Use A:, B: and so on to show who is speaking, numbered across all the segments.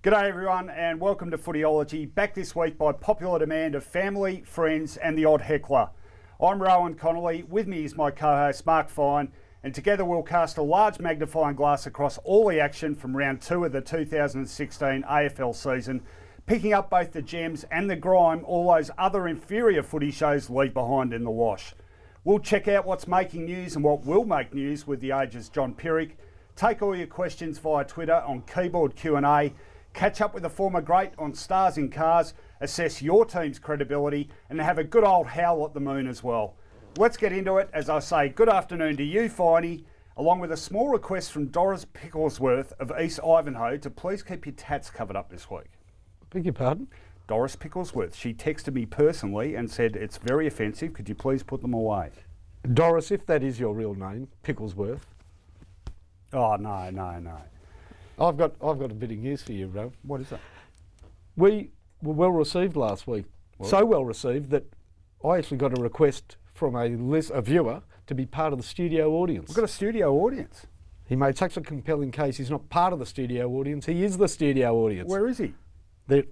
A: G'day everyone and welcome to Footyology, back this week by popular demand of family, friends and the odd heckler. I'm Rohan Connolly, with me is my co-host Mark Fine, and together we'll cast a large magnifying glass across all the action from round 2 of the 2016 AFL season, picking up both the gems and the grime all those other inferior footy shows leave behind in the wash. We'll check out what's making news and what will make news with the Age's John Perck, take all your questions via Twitter on Keyboard Q&A, catch up with a former great on Stars in Cars, assess your team's credibility and have a good old howl at the moon as well. Let's get into it. As I say, good afternoon to you, Finey, along with a small request from Doris Picklesworth of East Ivanhoe to please keep your tats covered up this week.
B: Beg your pardon?
A: Doris Picklesworth. She texted me personally and said, it's very offensive, could you please put them away?
B: Doris, if that is your real name, Picklesworth.
A: Oh, no.
B: I've got a bit of news for you, bro.
A: What is it?
B: We were well received last week.
A: What?
B: So well received that I actually got a request from a viewer to be part of the studio audience.
A: We've got a studio audience.
B: He made such a compelling case. He's not part of the studio audience. He is the studio audience.
A: Where is he?
B: There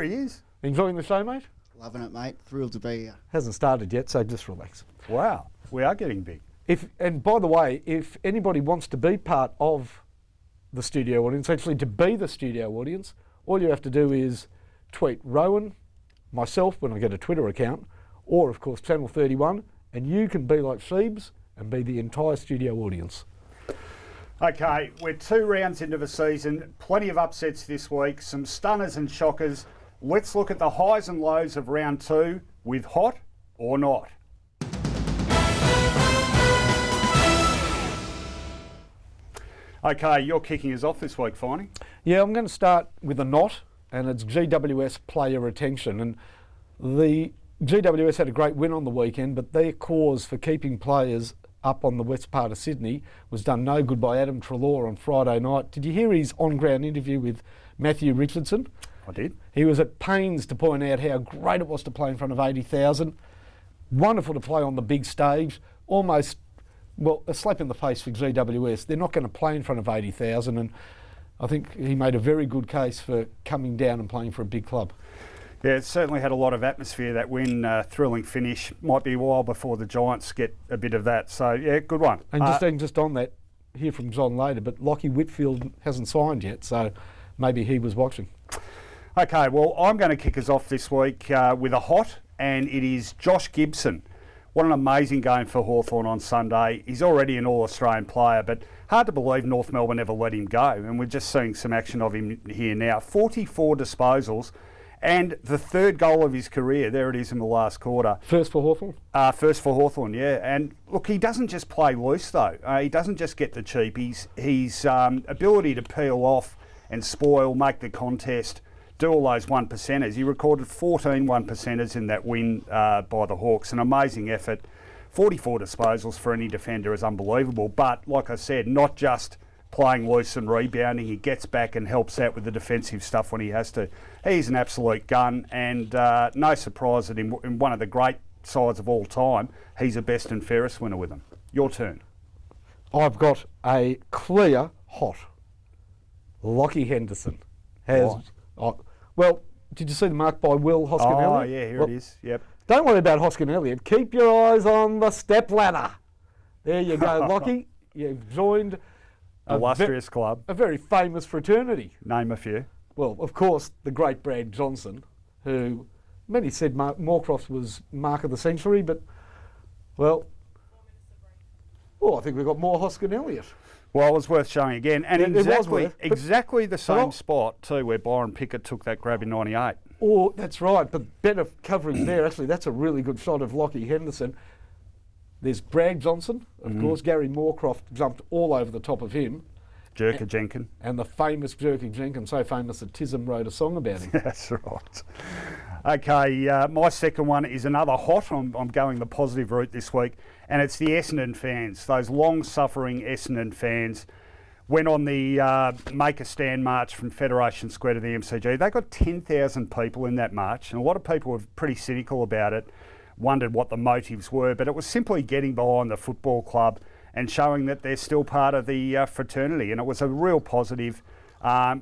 A: he is.
B: Enjoying the show, mate?
C: Loving it, mate. Thrilled to be here.
B: Hasn't started yet, so just relax.
A: Wow, we are getting big.
B: And by the way, if anybody wants to be part of the studio audience, actually to be the studio audience, all you have to do is tweet Rohan, myself when I get a Twitter account, or of course Channel 31, and you can be like Sheebs and be the entire studio audience.
A: Okay, we're 2 rounds into the season, plenty of upsets this week, some stunners and shockers. Let's look at the highs and lows of round 2 with hot or not. Okay, you're kicking us off this week, Finey.
B: Yeah, I'm going to start with a not, and it's GWS player retention. And the GWS had a great win on the weekend, but their cause for keeping players up on the west part of Sydney was done no good by Adam Treloar on Friday night. Did you hear his on-ground interview with Matthew Richardson?
A: I did.
B: He was at pains to point out how great it was to play in front of 80,000. Wonderful to play on the big stage. Almost, well, a slap in the face for GWS. They're not going to play in front of 80,000, and I think he made a very good case for coming down and playing for a big club.
A: Yeah, it certainly had a lot of atmosphere, that win, thrilling finish. Might be a while before the Giants get a bit of that. So, yeah, good one.
B: And just on that, hear from John later, but Lachie Whitfield hasn't signed yet, so maybe he was watching.
A: Okay, well, I'm going to kick us off this week with a hot, and it is Josh Gibson. What an amazing game for Hawthorn on Sunday. He's already an All-Australian player, but hard to believe North Melbourne ever let him go. And we're just seeing some action of him here now. 44 disposals and the 3rd goal of his career. There it is in the last quarter.
B: First for Hawthorn?
A: First for Hawthorn, yeah. And look, he doesn't just play loose though. He doesn't just get the cheap. His ability to peel off and spoil, make the contest, do all those 1%ers. He recorded 14 1%ers in that win by the Hawks. An amazing effort. 44 disposals for any defender is unbelievable. But like I said, not just playing loose and rebounding. He gets back and helps out with the defensive stuff when he has to. He's an absolute gun, and no surprise that in one of the great sides of all time, he's a best and fairest winner with them. Your turn.
B: I've got a clear hot. Lachie Henderson has... well, did you see the mark by Will Hoskin-Elliott?
A: Oh, yeah, here it is. Yep.
B: Don't worry about Hoskin-Elliott. Keep your eyes on the step ladder. There you go, Lachie. You've joined
A: Illustrious club.
B: A very famous fraternity.
A: Name a few.
B: Well, of course, the great Brad Johnson, who many said Moorcroft was Mark of the Century, but, well, I think we've got more Hoskin-Elliott.
A: Well, it was worth showing again. And exactly the same
B: well,
A: spot, too, where Byron Pickett took that grab in 98.
B: Oh, that's right, but better coverage there. Actually, that's a really good shot of Lachie Henderson. There's Brad Johnson, of course. Gary Moorcroft jumped all over the top of him.
A: Jerker Jenkins.
B: And the famous Jerker Jenkins, so famous that Tism wrote a song about him.
A: That's right. Okay, my second one is another hot. I'm going the positive route this week, and it's the Essendon fans. Those long-suffering Essendon fans went on the Make a Stand march from Federation Square to the MCG. They got 10,000 people in that march, and a lot of people were pretty cynical about it, wondered what the motives were, but it was simply getting behind the football club and showing that they're still part of the fraternity, and it was a real positive.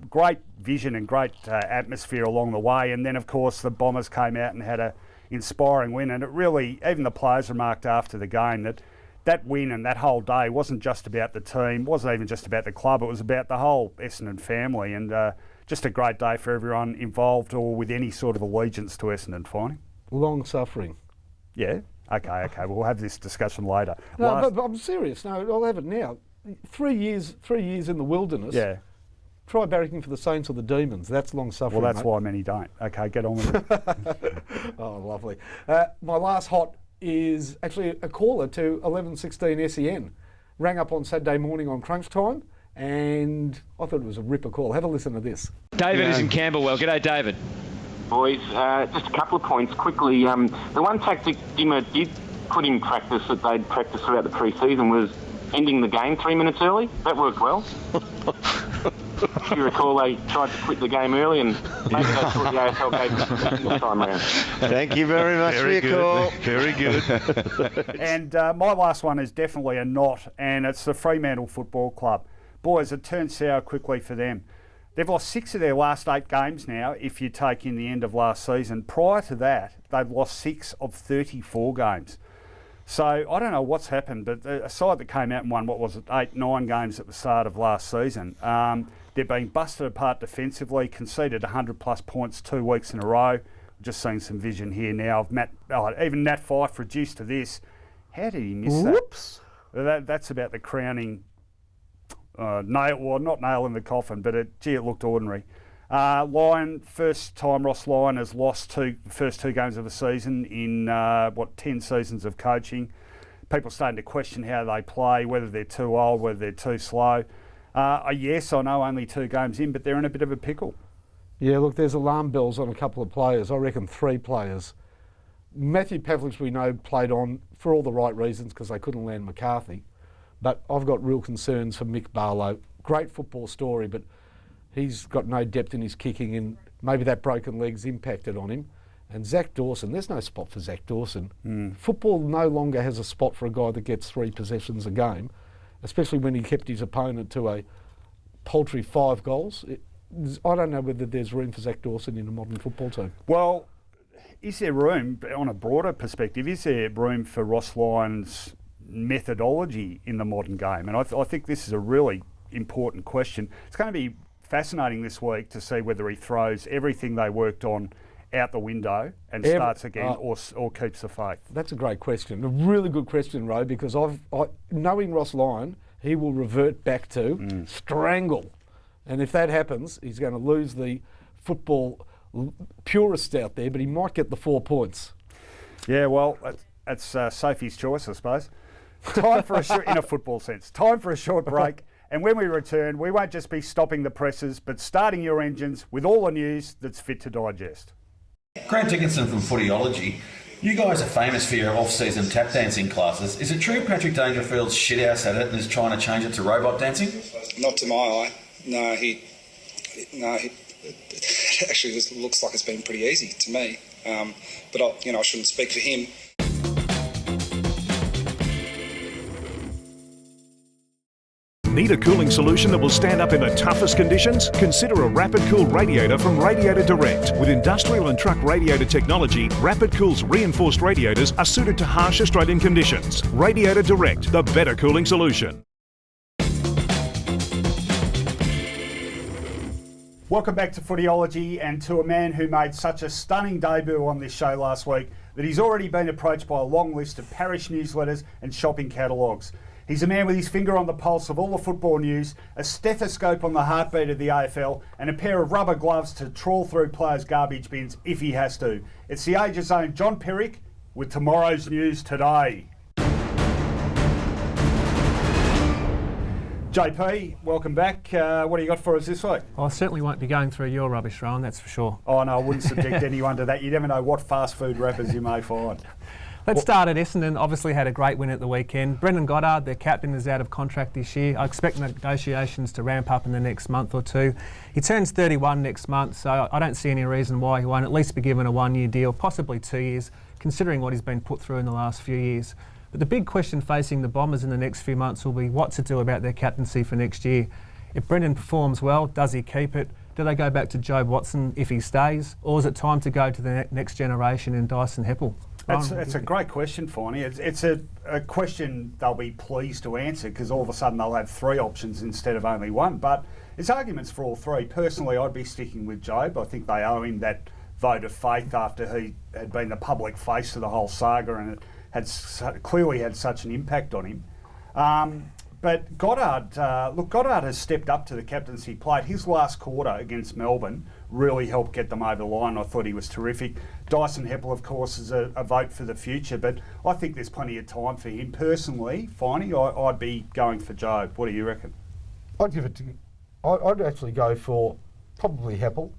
A: Great vision and great atmosphere along the way. And then, of course, the Bombers came out and had an inspiring win. And it really, even the players remarked after the game that win and that whole day wasn't just about the team, wasn't even just about the club, it was about the whole Essendon family. And just a great day for everyone involved or with any sort of allegiance to Essendon, Finey.
B: Long suffering.
A: Yeah? Okay, we'll have this discussion later.
B: No, but I'm serious. No, I'll have it now. 3 years in the wilderness.
A: Yeah.
B: Try barracking for the Saints or the Demons. That's long suffering.
A: Well, that's
B: mate.
A: why many don't. Okay, get on with it.
B: Oh, lovely. My last hot is actually a caller to 1116 SEN. Rang up on Saturday morning on crunch time, and I thought it was a ripper call. Have a listen to this.
D: David is in Camberwell. G'day, David.
E: Boys, just a couple of points quickly. The one tactic Dimmer did put in practice that they'd practiced throughout the pre-season was ending the game 3 minutes early. That worked well. If you recall, they tried to quit the game early, and maybe they thought the AFL gave them this time around.
F: Thank you very much for your call.
G: Very good.
A: And my last one is definitely a not, and it's the Fremantle Football Club. Boys, it turned sour quickly for them. They've lost 6 of their last 8 games now, if you take in the end of last season. Prior to that, they've lost 6 of 34 games. So I don't know what's happened, but a side that came out and won, 8, 9 games at the start of last season, they're being busted apart defensively, conceded 100-plus points 2 weeks in a row. Just seeing some vision here now of even Nat Fyfe reduced to this. How did he miss that?
B: Whoops.
A: That's about the crowning not nail in the coffin, but it looked ordinary. Lyon, first time Ross Lyon has lost first 2 games of the season in 10 seasons of coaching. People starting to question how they play, whether they're too old, whether they're too slow. Yes, I know only 2 games in, but they're in a bit of a pickle.
B: Yeah, look, there's alarm bells on a couple of players. I reckon 3 players. Matthew Pavlich, we know, played on for all the right reasons because they couldn't land McCarthy. But I've got real concerns for Mick Barlow. Great football story, but he's got no depth in his kicking, and maybe that broken leg's impacted on him. And Zach Dawson, there's no spot for Zach Dawson. Football no longer has a spot for a guy that gets 3 possessions a game, especially when he kept his opponent to a paltry 5 goals. I don't know whether there's room for Zach Dawson in a modern football team.
A: Well, is there room, on a broader perspective, is there room for Ross Lyon's methodology in the modern game? And I think this is a really important question. It's going to be fascinating this week to see whether he throws everything they worked on out the window and starts again or keeps the faith.
B: That's a great question. A really good question, Ro, because knowing Ross Lyon, he will revert back to strangle. And if that happens, he's going to lose the football purist out there, but he might get the 4 points.
A: Yeah, well, that's Sophie's choice, I suppose. Time for in a football sense. Time for a short break. And when we return, we won't just be stopping the presses, but starting your engines with all the news that's fit to digest.
H: Grant Dickinson from Footyology. You guys are famous for your off-season tap dancing classes. Is it true Patrick Dangerfield's shithouse at it and is trying to change it to robot dancing?
I: Not to my eye. No, it actually looks like it's been pretty easy to me. But I shouldn't speak for him.
G: Need a cooling solution that will stand up in the toughest conditions? Consider a Rapid Cool radiator from Radiator Direct. With industrial and truck radiator technology, Rapid Cool's reinforced radiators are suited to harsh Australian conditions. Radiator Direct, the better cooling solution.
A: Welcome back to Footyology, and to a man who made such a stunning debut on this show last week that he's already been approached by a long list of parish newsletters and shopping catalogues. He's a man with his finger on the pulse of all the football news, a stethoscope on the heartbeat of the AFL, and a pair of rubber gloves to trawl through players' garbage bins if he has to. It's the Age's own John Perck with tomorrow's news today. JP, welcome back. What do you got for us this week?
J: I certainly won't be going through your rubbish, Rohan, that's for sure.
A: Oh no, I wouldn't subject anyone to that. You never know what fast food wrappers you may find.
J: Let's start at Essendon. Obviously had a great win at the weekend. Brendan Goddard, their captain, is out of contract this year. I expect negotiations to ramp up in the next month or 2. He turns 31 next month, so I don't see any reason why he won't at least be given a 1-year deal, possibly 2 years, considering what he's been put through in the last few years. But the big question facing the Bombers in the next few months will be what to do about their captaincy for next year. If Brendan performs well, does he keep it? Do they go back to Jobe Watson if he stays? Or is it time to go to the next generation in Dyson Heppell?
A: It's a great question, Finey. It's a question they'll be pleased to answer because all of a sudden they'll have 3 options instead of only one. But there's arguments for all 3. Personally, I'd be sticking with Jobe. I think they owe him that vote of faith after he had been the public face of the whole saga and it had clearly had such an impact on him. But Goddard has stepped up to the captaincy plate. His last quarter against Melbourne really helped get them over the line. I thought he was terrific. Dyson Heppell, of course, is a vote for the future, but I think there's plenty of time for him. Personally, Finey, I'd be going for Jobe. What do you reckon?
B: I'd actually go for probably Heppell.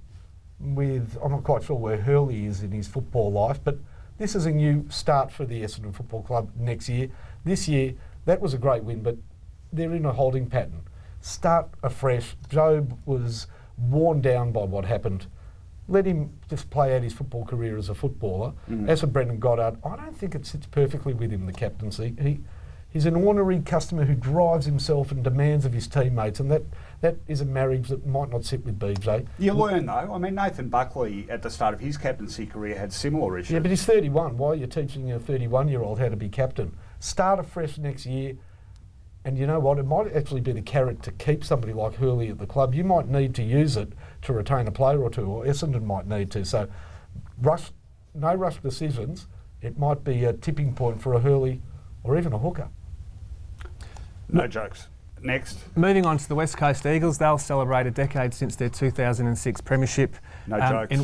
B: I'm not quite sure where Hurley is in his football life, but this is a new start for the Essendon Football Club next year. This year, that was a great win, but they're in a holding pattern. Start afresh. Jobe was worn down by what happened. Let him just play out his football career as a footballer. As for Brendan Goddard, I don't think it sits perfectly with him, the captaincy. He's an ornery customer who drives himself and demands of his teammates, and that is a marriage that might not sit with BJ.
A: You learn though. I mean, Nathan Buckley at the start of his captaincy career had similar issues.
B: Yeah, but he's 31. Why are you teaching a 31-year-old how to be captain? Start afresh next year. And you know what? It might actually be the carrot to keep somebody like Hurley at the club. You might need to use it to retain a player or two, or Essendon might need to. So, no rush decisions. It might be a tipping point for a Hurley or even a hooker.
A: No jokes. Next.
J: Moving on to the West Coast Eagles, they'll celebrate a decade since their 2006 premiership.
A: No jokes.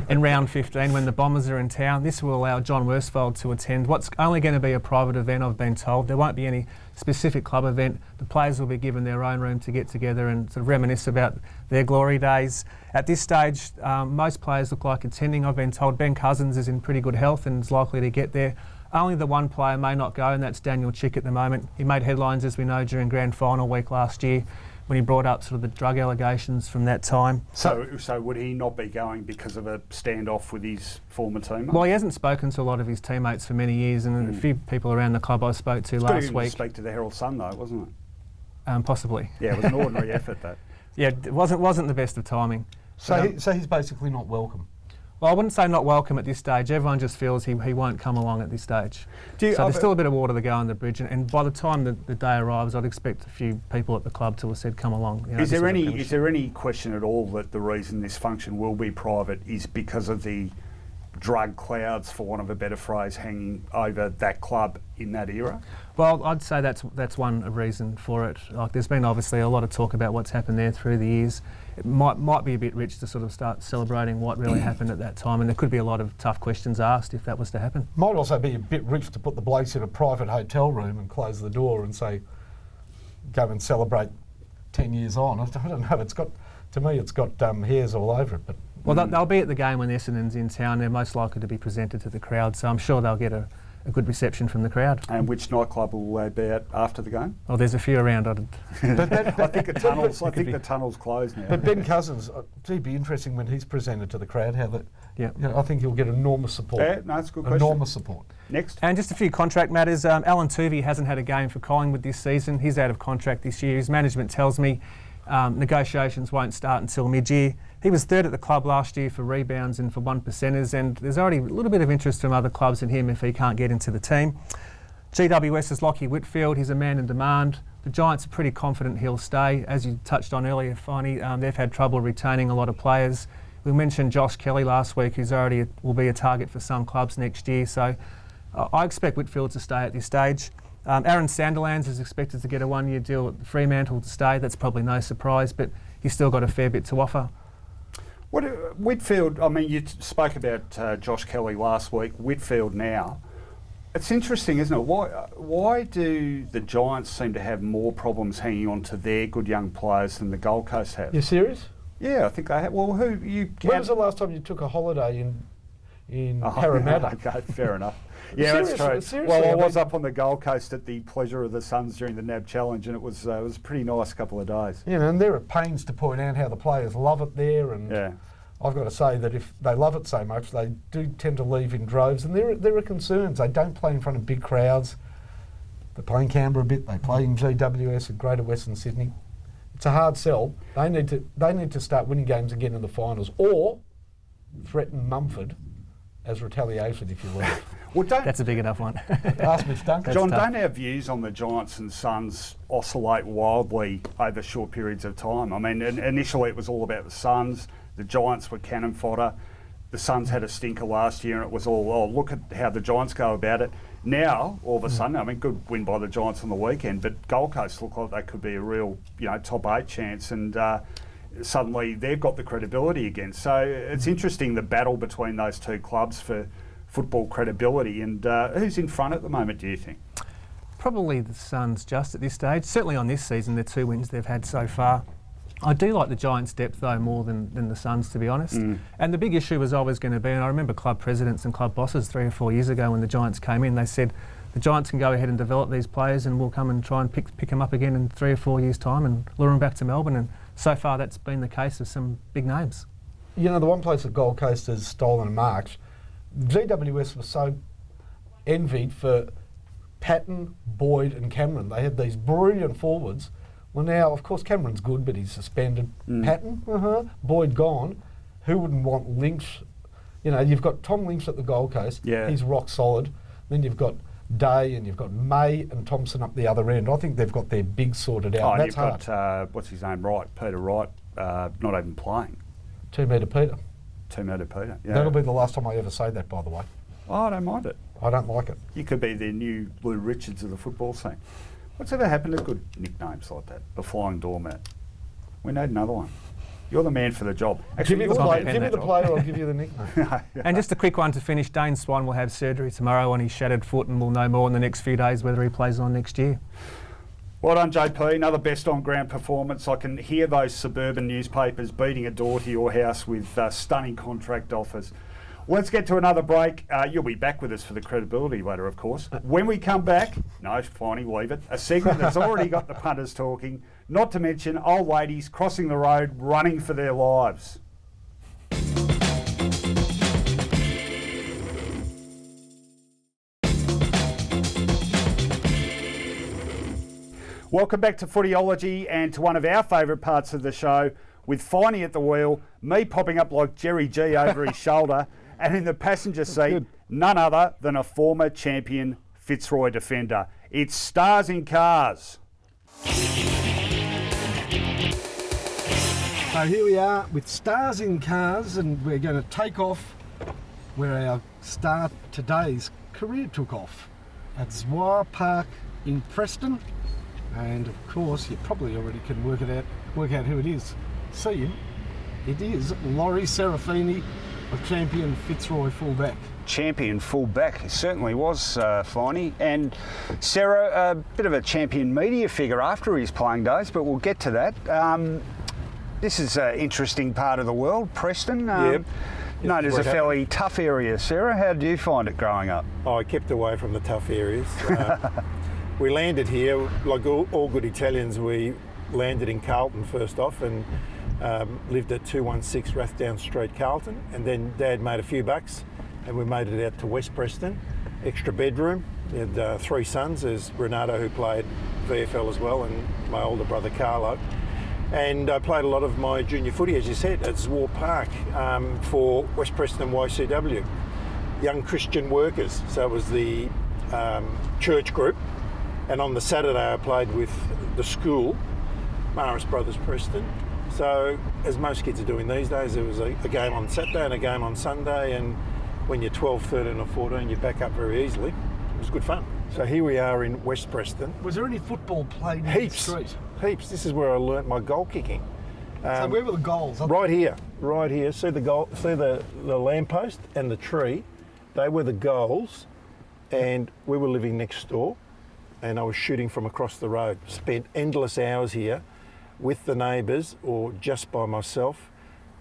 J: In round 15 when the Bombers are in town. This will allow John Worsfold to attend what's only going to be a private event, I've been told. There won't be any specific club event. The players will be given their own room to get together and sort of reminisce about their glory days. At this stage, most players look like attending. I've been told Ben Cousins is in pretty good health and is likely to get there. Only the one player may not go, and that's Daniel Chick at the moment. He made headlines, as we know, during grand final week last year when he brought up sort of the drug allegations from that time.
A: So would he not be going because of a standoff with his former teammate?
J: Well, he hasn't spoken to a lot of his teammates for many years, and a few people around the club I spoke to last week.
A: To speak to the Herald Sun though, wasn't it?
J: Possibly.
A: Yeah, it was an ordinary effort, that.
J: Yeah, it wasn't the best of timing.
B: So he's basically not welcome.
J: Well, I wouldn't say not welcome at this stage. Everyone just feels he won't come along at this stage. So there's still a bit of water to go on the bridge, and by the time the day arrives, I'd expect a few people at the club to have said, "Come along." You know,
A: is there any question at all that the reason this function will be private is because of the drug clouds, for want of a better phrase, hanging over that club in that era?
J: Well, I'd say that's one reason for it. Like, there's been obviously a lot of talk about what's happened there through the years. It might be a bit rich to sort of start celebrating what really happened at that time, and there could be a lot of tough questions asked if that was to happen.
B: Might also be a bit rich to put the blokes in a private hotel room and close the door and say, go and celebrate 10 years on. I don't know, to me it's got hairs all over it. But
J: well, they'll be at the game when Essendon's in town. They're most likely to be presented to the crowd, so I'm sure they'll get a good reception from the crowd.
A: And which nightclub will they be at after the game?
J: Well, there's a few around.
A: I think the tunnel's closed now.
B: But Ben Cousins, it'd be interesting when he's presented to the crowd. I think he'll get enormous support.
A: Yeah, no, that's a good question.
B: Enormous support.
A: Next.
J: And just a few contract matters. Alan Tuvey hasn't had a game for Collingwood this season. He's out of contract this year. His management tells me negotiations won't start until mid-year. He was third at the club last year for rebounds and for 1%ers, and there's already a little bit of interest from other clubs in him if he can't get into the team. GWS is Lockie Whitfield. He's a man in demand. The Giants are pretty confident he'll stay. As you touched on earlier, Finey, they've had trouble retaining a lot of players. We mentioned Josh Kelly last week, who's already will be a target for some clubs next year. So I expect Whitfield to stay at this stage. Aaron Sandilands is expected to get a one-year deal at Fremantle to stay. That's probably no surprise, but he's still got a fair bit to offer.
A: Whitfield, I mean, you spoke about Josh Kelly last week. Whitfield now. It's interesting, isn't it? Why do the Giants seem to have more problems hanging on to their good young players than the Gold Coast have?
B: You serious?
A: Yeah, I think they have. Well,
B: when was the last time you took a holiday in Parramatta?
A: Okay, fair enough. Yeah, that's true.
B: Seriously,
A: well, I was up on the Gold Coast at the pleasure of the Suns during the NAB Challenge, and it was a pretty nice couple of days.
B: You know, and they're at pains to point out how the players love it there, and I've got to say that if they love it so much, they do tend to leave in droves, and there are concerns. They don't play in front of big crowds. They play in Canberra a bit. They play in GWS at Greater Western Sydney. it's a hard sell. They need to start winning games and get in the finals, or threaten Mumford as retaliation, if you will.
A: Well,
J: That's a big enough one.
B: Ask Mitch Duncan.
A: John, don't our views on the Giants and Suns oscillate wildly over short periods of time? I mean, initially it was all about the Suns. The Giants were cannon fodder. The Suns had a stinker last year, and it was all, oh, look at how the Giants go about it. Now, all of a sudden, I mean, good win by the Giants on the weekend, but Gold Coast look like they could be a real, top 8 chance, and suddenly they've got the credibility again. So it's interesting, the battle between those two clubs for football credibility. And who's in front at the moment, do you think?
J: Probably the Suns just at this stage. Certainly on this season, the 2 wins they've had so far. I do like the Giants' depth, though, more than the Suns, to be honest. And the big issue was always going to be, and I remember club presidents and club bosses 3 or 4 years ago when the Giants came in, they said, the Giants can go ahead and develop these players and we'll come and try and pick them up again in 3 or 4 years' time and lure them back to Melbourne. And so far that's been the case with some big names.
B: The one place that Gold Coast has stolen a march, GWS was so envied for Patton, Boyd and Cameron. They had these brilliant forwards. Well, now, of course, Cameron's good, but he's suspended. Patton, Boyd gone. Who wouldn't want Lynch? You've got Tom Lynch at the Gold Coast.
A: Yeah.
B: He's rock solid. Then you've got Day and you've got May and Thompson up the other end. I think they've got their big sorted out.
A: Oh, and
B: that's
A: you've
B: hard.
A: got, what's his name, Peter Wright, not even playing.
B: 2 metre Peter.
A: 2 metre Peter, yeah.
B: That'll be the last time I ever say that, by the way.
A: Oh, I don't mind it.
B: I don't like it.
A: You could be the new Lou Richards of the football scene. What's ever happened to good nicknames like that? The Flying Doormat. We need another one. You're the man for the job.
B: Give me the player, I'll give you the nickname.
A: Yeah.
J: And just a quick one to finish, Dane Swan will have surgery tomorrow on his shattered foot and we'll know more in the next few days whether he plays on next year.
A: Well done, JP. Another best on ground performance. I can hear those suburban newspapers beating a door to your house with stunning contract offers. Let's get to another break. You'll be back with us for the credibility later, of course. When we come back, no, Finey, leave it. A segment that's already got the punters talking, not to mention old ladies crossing the road, running for their lives. Welcome back to Footyology and to one of our favourite parts of the show, with Finey at the wheel, me popping up like Jerry G over his shoulder, and in the passenger seat, none other than a former champion Fitzroy defender. It's Stars in Cars.
K: So here we are with Stars in Cars, and we're going to take off where our star today's career took off, at Zwar Park in Preston. And of course, you probably already can work out who it is. See him. It is Laurie Serafini, a champion Fitzroy fullback.
A: Champion fullback, it certainly was, Finey. And Sarah, a bit of a champion media figure after his playing days, but we'll get to that. This is an interesting part of the world, Preston. Known as a fairly tough area. Sarah, how did you find it growing up?
L: Oh, I kept away from the tough areas. We landed here, like all good Italians, we landed in Carlton first off and lived at 216 Rathdown Street, Carlton. And then Dad made a few bucks and we made it out to West Preston. Extra bedroom. We had 3 sons. There's Renato, who played VFL as well, and my older brother Carlo. And I played a lot of my junior footy, as you said, at Zwar Park for West Preston YCW. Young Christian Workers. So it was the church group. And on the Saturday I played with the school, Maris Brothers Preston. So as most kids are doing these days, there was a game on Saturday and a game on Sunday, and when you're 12, 13 or 14 you back up very easily. It was good fun. So here we are in West Preston.
K: Was there any football played in the street?
L: Heaps. This is where I learnt my goal kicking.
K: So where were the goals?
L: Right here. See the goal? See the lamppost and the tree? They were the goals, and we were living next door. And I was shooting from across the road. Spent endless hours here with the neighbours or just by myself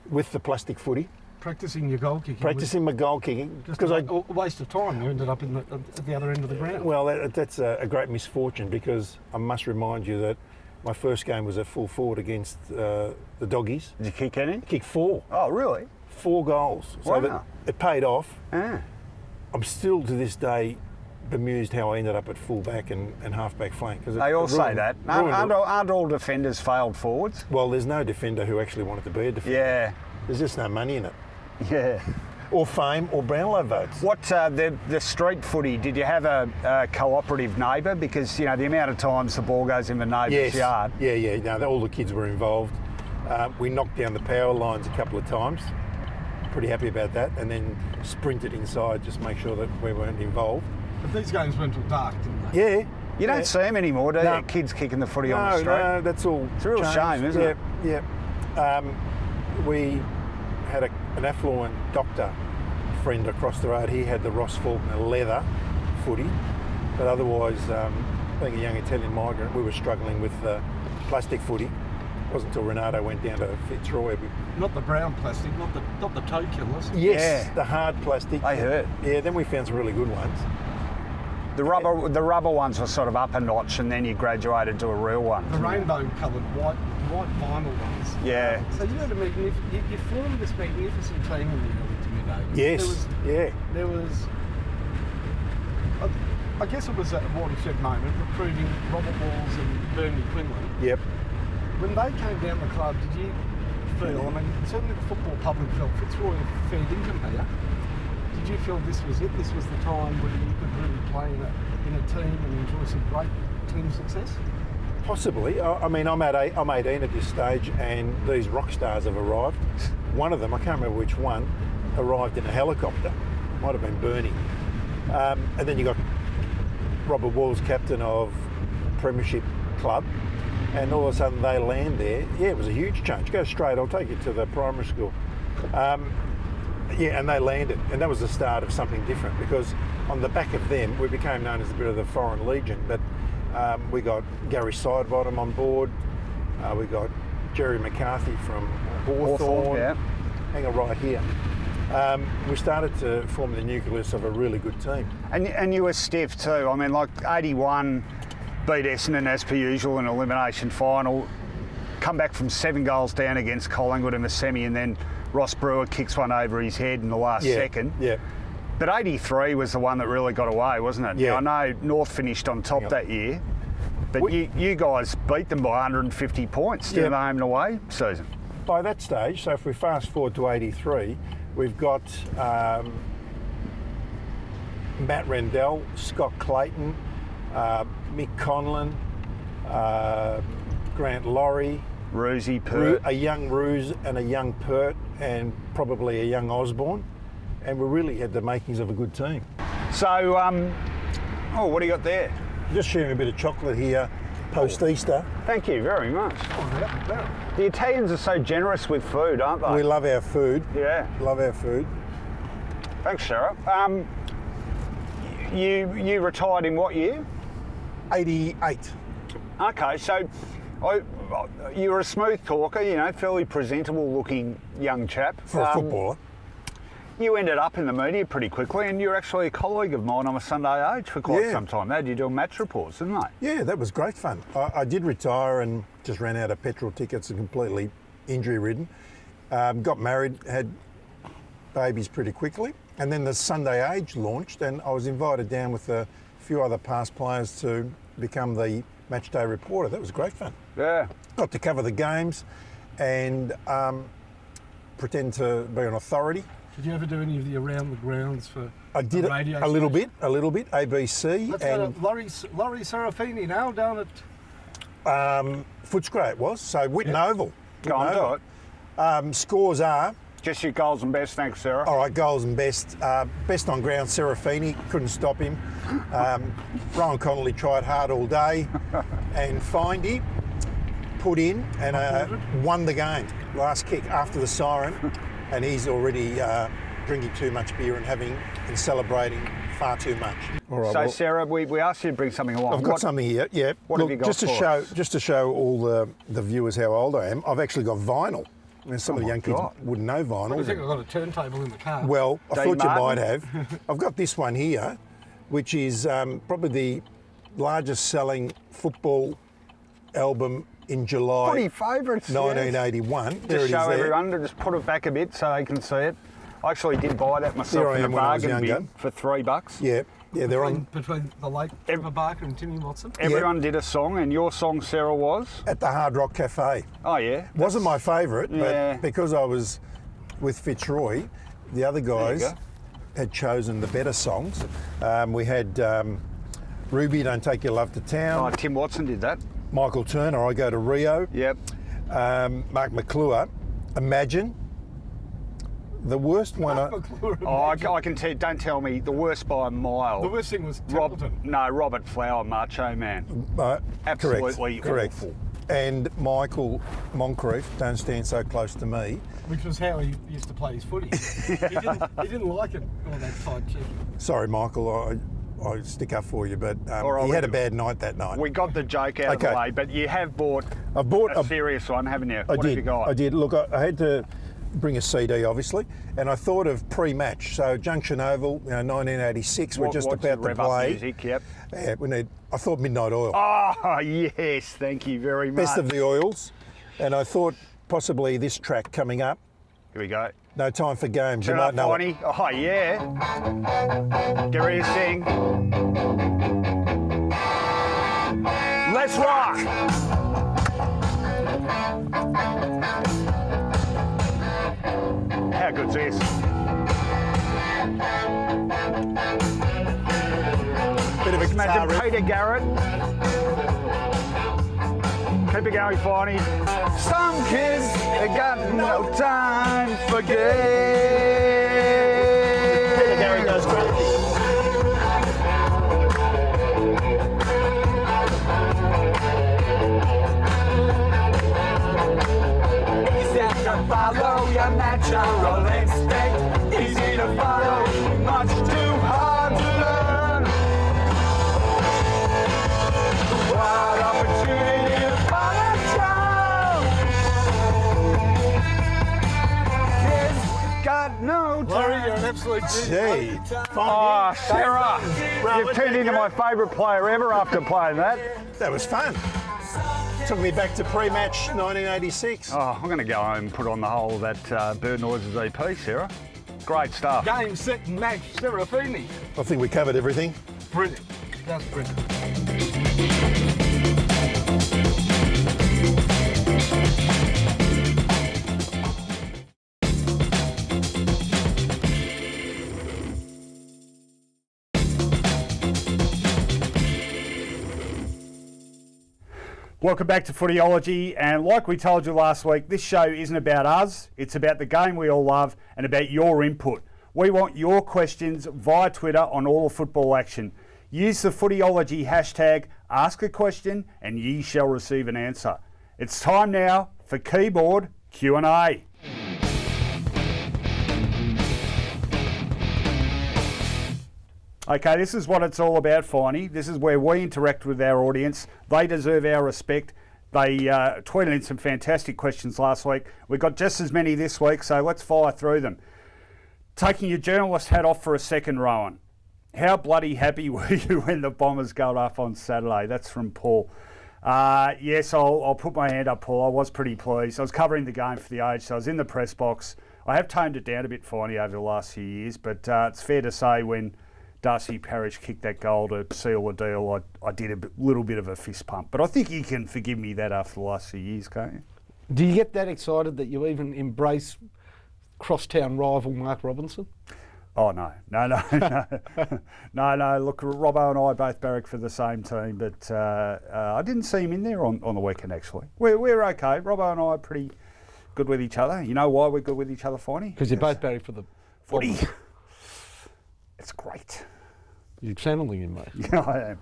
L: with the plastic footy.
K: Practising your goal kicking?
L: Practising my goal kicking.
K: Just a waste of time. You ended up at the other end of the ground.
L: Well, that's a great misfortune, because I must remind you that my first game was at full forward against the Doggies.
A: Did you kick any?
L: Kicked 4.
A: Oh, really?
L: 4 goals.
A: Wow.
L: So it paid off.
A: Ah.
L: I'm still to this day bemused how I ended up at full-back and half-back flank.
A: They all say that. Aren't all defenders failed forwards?
L: Well, there's no defender who actually wanted to be a defender.
A: Yeah.
L: There's just no money in it.
A: Yeah.
L: Or fame or Brownlow votes.
A: What, the street footy, did you have a cooperative neighbour? Because, the amount of times the ball goes in the neighbour's yard.
L: Yeah. No, all the kids were involved. We knocked down the power lines a couple of times. Pretty happy about that. And then sprinted inside, just make sure that we weren't involved.
K: But these games went till dark, didn't they?
L: Yeah.
A: You don't see them anymore, do you?
L: No.
A: Kids kicking the footy on the street.
L: No, that's all.
A: It's a real shame, isn't it?
L: Yeah. We had an affluent doctor friend across the road. He had the Ross Faulkner leather footy, but otherwise, being a young Italian migrant, we were struggling with plastic footy. It wasn't until Renato went down to Fitzroy.
K: Not the brown plastic, not the toe killers.
L: Yes, the hard plastic.
A: They hurt.
L: Yeah, then we found some really good ones.
A: The rubber ones were sort of up a notch, and then you graduated to a real one.
K: The rainbow-coloured white vinyl ones.
A: Yeah.
K: So you formed this magnificent team in the early to mid-80s.
L: Yes.
K: There was, I guess it was a watershed moment, recruiting Robert Walls and Bernie Quinlan.
L: Yep.
K: When they came down the club, did you feel, certainly the football public felt Fitzroy had fair income here. Did you feel this was it? This was the time where you could really play in a team and enjoy some great team success?
L: Possibly. I'm 18 at this stage, and these rock stars have arrived. One of them, I can't remember which one, arrived in a helicopter. Might have been Bernie. And then you got Robert Walls, captain of Premiership Club, and all of a sudden they land there. Yeah, it was a huge change. Go straight, I'll take you to the primary school. And they landed, and that was the start of something different, because on the back of them we became known as a bit of the Foreign Legion. But we got Gary Sidebottom on board, we got Jerry McCarthy from Hawthorn, hang on right here. We started to form the nucleus of a really good team.
A: And you were stiff too. 81 beat Essendon as per usual in an elimination final, come back from 7 goals down against Collingwood in the semi, and then Ross Brewer kicks one over his head in the last second.
L: Yeah.
A: But 83 was the one that really got away, wasn't it?
L: Yeah.
A: Now, I know North finished on top that year, but you guys beat them by 150 points in the home and away season.
L: By that stage, so if we fast forward to 83, we've got Matt Rendell, Scott Clayton, Mick Conlon, Grant Laurie,
A: Roosie, Pert.
L: A young Roos and a young Pert, and probably a young Osborne, and we really had the makings of a good team.
A: So, what do you got there?
L: Just sharing a bit of chocolate here, post-Easter.
A: Thank you very much. The Italians are so generous with food, aren't they?
L: We love our food.
A: Yeah.
L: Love our food.
A: Thanks, Sarah. You retired in what year?
L: 88.
A: Okay, so you were a smooth talker, fairly presentable looking young chap.
L: For a footballer.
A: You ended up in the media pretty quickly, and you're actually a colleague of mine on a Sunday Age for quite some time. They had you doing match reports, didn't they?
L: Yeah, that was great fun. I did retire and just ran out of petrol tickets and completely injury-ridden. Got married, had babies pretty quickly, and then the Sunday Age launched, and I was invited down with a few other past players to become the matchday reporter. That was great fun.
A: Yeah.
L: Got to cover the games and pretend to be an authority.
K: Did you ever do any of the around the grounds for
L: I did
K: radio
L: a little bit, ABC.
K: Let's go to Laurie Serafini now down at
L: Footscray it was, so Whitten Oval.
A: Go on, do it.
L: Scores are...
A: Just your goals and best, thanks, Sarah.
L: All right, goals and best. Best on ground, Serafini, couldn't stop him. Rohan Connolly tried hard all day, and Finey put in and won the game. Last kick after the siren, and he's already drinking too much beer and celebrating far too much.
A: All right, so, Sarah, we asked you to bring something along.
L: I've got something here, yeah.
A: What have you got
L: just to show all the viewers how old I am, I've actually got vinyl. And some of the young kids wouldn't know vinyl.
K: I think I've got a turntable in the car.
L: Well, I thought you might have. I've got this one here, which is probably the largest selling football album in July.
A: Footy favourites.
L: 1981.
A: Yes. Just show everyone, just put it back a bit so they can see it. I actually did buy that myself in a bargain bin for $3.
L: Yeah. Yeah, they're on
K: between the late Trevor Barker and Timmy Watson.
A: Everyone did a song, and your song, Sarah, was?
L: at the Hard Rock Cafe.
A: Oh, yeah.
L: Wasn't my favourite,
A: Yeah.
L: but because I was with Fitzroy, the other guys
A: go.
L: had chosen the better songs. We had Ruby, Don't Take Your Love to Town.
A: Oh, Tim Watson did that.
L: Michael Turner, I Go to Rio.
A: Yep.
L: Mark McClure, Imagine. The worst one.
A: I can tell. Don't tell me the worst by a mile.
K: The worst thing was Templeton.
A: Robert Flower, Macho Man. Absolutely
L: correct.
A: awful.
L: And Michael Moncrief, Don't Stand So Close to Me.
K: Which was how he used to play his footy. He didn't like it, all that tight cheek.
L: Sorry, Michael, I stick up for you, but
A: right,
L: he had a bad night that night.
A: We got the joke out of the way, but you have bought a serious one, haven't you? What have you got?
L: I did. Look, I had to bring a CD, obviously, and I thought of pre-match. So Junction Oval, 1986, we're just about to play.
A: Music, yep.
L: I thought Midnight Oil.
A: Oh, yes, thank you very much.
L: Best of the Oils. And I thought possibly this track coming up.
A: Here we go.
L: No Time for Games.
A: Turn
L: you
A: up,
L: might know
A: Finey. Oh, yeah. Get ready to sing. Let's rock! How good's this?
L: Bit of a guitar riff.
A: Peter Garrett. Keep it going, Finey. Some kids, they got no time for games.
L: Peter Garrett goes crazy.
M: Follow your natural instinct. Easy to follow, much too hard to learn. What opportunity to follow John?
A: Kids got no time.
K: Laurie, you're an absolute
L: Gee.
A: Oh, Sarah, you've turned into my favourite player ever after playing that.
L: That was fun. Took me back to pre-match 1986.
A: Oh, I'm going to go home and put on the whole of that Bird Noises EP, Sarah. Great stuff.
K: Game, set, and match, Serafini.
L: I think we covered everything.
K: Brilliant. That's brilliant.
A: Welcome back to Footyology, and like we told you last week, this show isn't about us, it's about the game we all love and about your input. We want your questions via Twitter on all the football action. Use the Footyology hashtag, ask a question, and ye shall receive an answer. It's time now for Keyboard Q&A. Okay, this is what it's all about, Finey. This is where we interact with our audience. They deserve our respect. They tweeted in some fantastic questions last week. We've got just as many this week, so let's fire through them. Taking your journalist hat off for a second, Rohan. How bloody happy were you when the Bombers got up on Saturday? That's from Paul. Yes, I'll put my hand up, Paul. I was pretty pleased. I was covering the game for the Age, so I was in the press box. I have toned it down a bit, Finey, over the last few years, but it's fair to say when Darcy Parish kicked that goal to seal the deal, I did a little bit of a fist pump. But I think you can forgive me that after the last few years, can't you?
B: Do you get that excited that you even embrace crosstown rival Mark Robinson?
A: Oh, no. No. Look, Robbo and I both barrack for the same team, but I didn't see him in there on the weekend, actually. We're okay. Robbo and I are pretty good with each other. You know why we're good with each other, Finey?
B: Because you're both barrack for the
A: footy. It's great.
B: You're channeling him, mate.
A: Yeah, I am.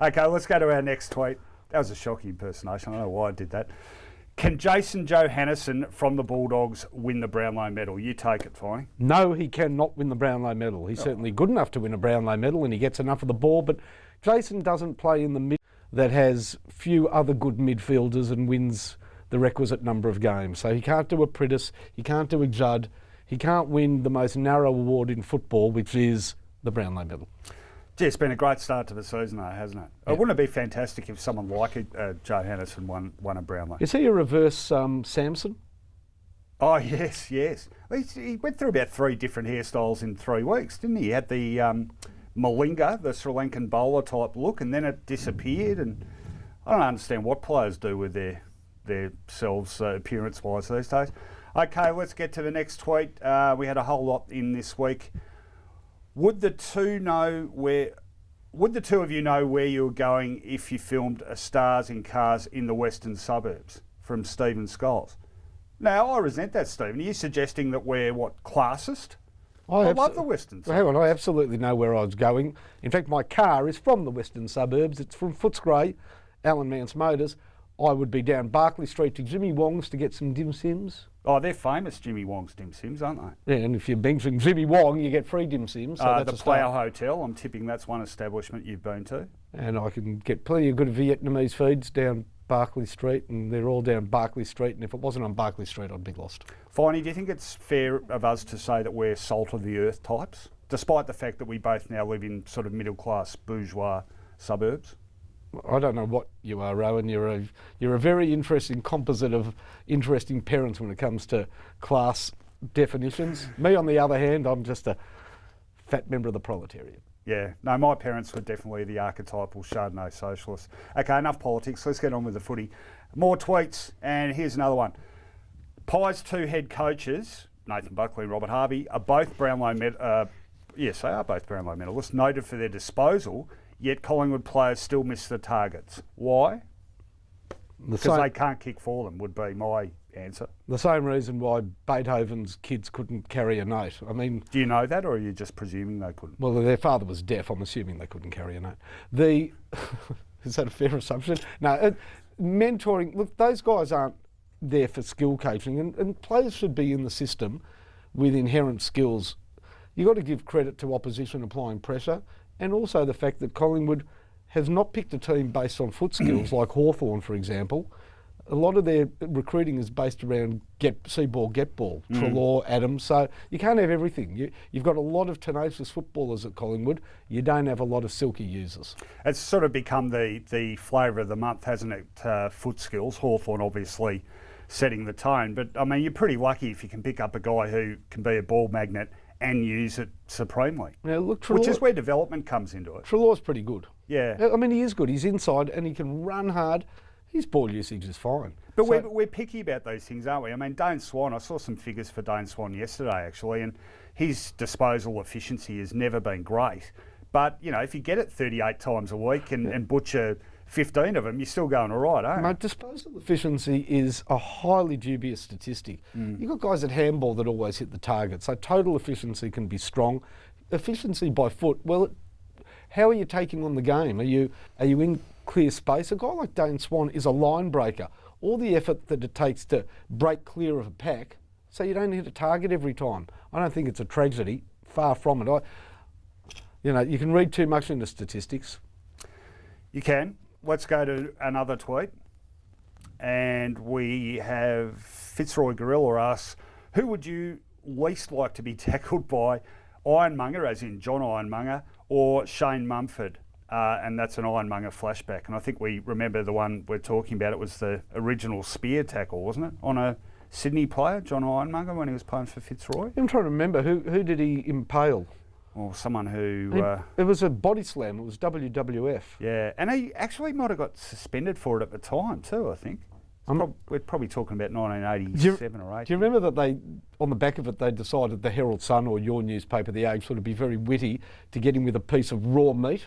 A: Okay, let's go to our next tweet. That was a shocking impersonation. I don't know why I did that. Can Jason Johannesson from the Bulldogs win the Brownlow medal? You take it, Finey.
B: No, he cannot win the Brownlow medal. He's certainly good enough to win a Brownlow medal and he gets enough of the ball, but Jason doesn't play in the mid that has few other good midfielders and wins the requisite number of games. So he can't do a Pritis, he can't do a Judd, he can't win the most narrow award in football, which is the Brownlow medal.
A: Gee, it's been a great start to the season, though, hasn't it? Yeah. Wouldn't it be fantastic if someone like Johannesson won a Brownlow?
B: Is he a reverse Samson?
A: Oh, yes. He went through about 3 different hairstyles in 3 weeks, didn't he? He had the Malinga, the Sri Lankan bowler type look, and then it disappeared. And I don't understand what players do with their selves appearance-wise these days. Okay, let's get to the next tweet. We had a whole lot in this week. Would the two of you know where you were going if you filmed a Stars in Cars in the western suburbs? From Stephen Scholes. Now, I resent that, Stephen. Are you suggesting that we're, classist? I love the western suburbs.
B: Hang on, I absolutely know where I was going. In fact, my car is from the western suburbs. It's from Footscray, Alan Mance Motors. I would be down Barclay Street to Jimmy Wong's to get some dim sims.
A: Oh, they're famous, Jimmy Wong's dim sims, aren't they?
B: Yeah, and if you're mentioning Jimmy Wong, you get free dim sims. So that's
A: the Plough Hotel, I'm tipping that's one establishment you've been to.
B: And I can get plenty of good Vietnamese feeds down Barclay Street, and they're all down Barclay Street, and if it wasn't on Barclay Street, I'd be lost.
A: Finey, do you think it's fair of us to say that we're salt of the earth types, despite the fact that we both now live in sort of middle-class bourgeois suburbs?
B: I don't know what you are, Rohan. You're a very interesting composite of interesting parents when it comes to class definitions. Me, on the other hand, I'm just a fat member of the proletariat.
A: Yeah, no, my parents were definitely the archetypal Chardonnay socialists. Okay, enough politics. Let's get on with the footy. More tweets, and here's another one. Pies' two head coaches, Nathan Buckley and Robert Harvey, are both Brownlow yes, they are both Brownlow medalists, noted for their disposal, yet Collingwood players still miss the targets. Why? Because they can't kick for them, would be my answer.
B: The same reason why Beethoven's kids couldn't carry a note. I mean,
A: do you know that, or are you just presuming they couldn't?
B: Well, their father was deaf. I'm assuming they couldn't carry a note. Is that a fair assumption? No, mentoring. Look, those guys aren't there for skill coaching, and players should be in the system with inherent skills. You've got to give credit to opposition applying pressure, and also the fact that Collingwood has not picked a team based on foot skills like Hawthorn, for example. A lot of their recruiting is based around see ball, get ball, Treloar, Adams. So you can't have everything. You've got a lot of tenacious footballers at Collingwood. You don't have a lot of silky users.
A: It's sort of become the flavour of the month, hasn't it? Foot skills. Hawthorn obviously setting the tone. But, I mean, you're pretty lucky if you can pick up a guy who can be a ball magnet and use it supremely.
B: Now, look, Treloar,
A: which is where development comes into it.
B: Treloar's pretty good.
A: Yeah.
B: I mean, he is good. He's inside and he can run hard. His ball usage is fine.
A: But we're picky about those things, aren't we? I mean, Dane Swan, I saw some figures for Dane Swan yesterday, actually, and his disposal efficiency has never been great. But, you know, if you get it 38 times a week and butcher 15 of them, you're still going all right, aren't you?
B: Mate, disposal efficiency is a highly dubious statistic. You've got guys at handball that always hit the target, so total efficiency can be strong. Efficiency by foot, well, how are you taking on the game? Are you in clear space? A guy like Dane Swan is a line breaker. All the effort that it takes to break clear of a pack, so you don't hit a target every time. I don't think it's a tragedy. Far from it. You can read too much into statistics.
A: You can. Let's go to another tweet. And we have Fitzroy Gorilla asks, who would you least like to be tackled by? Ironmonger, as in John Ironmonger, or Shane Mumford? And that's an Ironmonger flashback. And I think we remember the one we're talking about. It was the original spear tackle, wasn't it? On a Sydney player, John Ironmonger, when he was playing for Fitzroy.
B: I'm trying to remember. Who did he impale?
A: Or someone who...
B: it was a body slam. It was WWF.
A: Yeah, and he actually might have got suspended for it at the time too, I think. We're probably talking about 1987 or 8.
B: Do you remember that on the back of it, they decided the Herald Sun or your newspaper, The Age, would be very witty to get him with a piece of raw meat?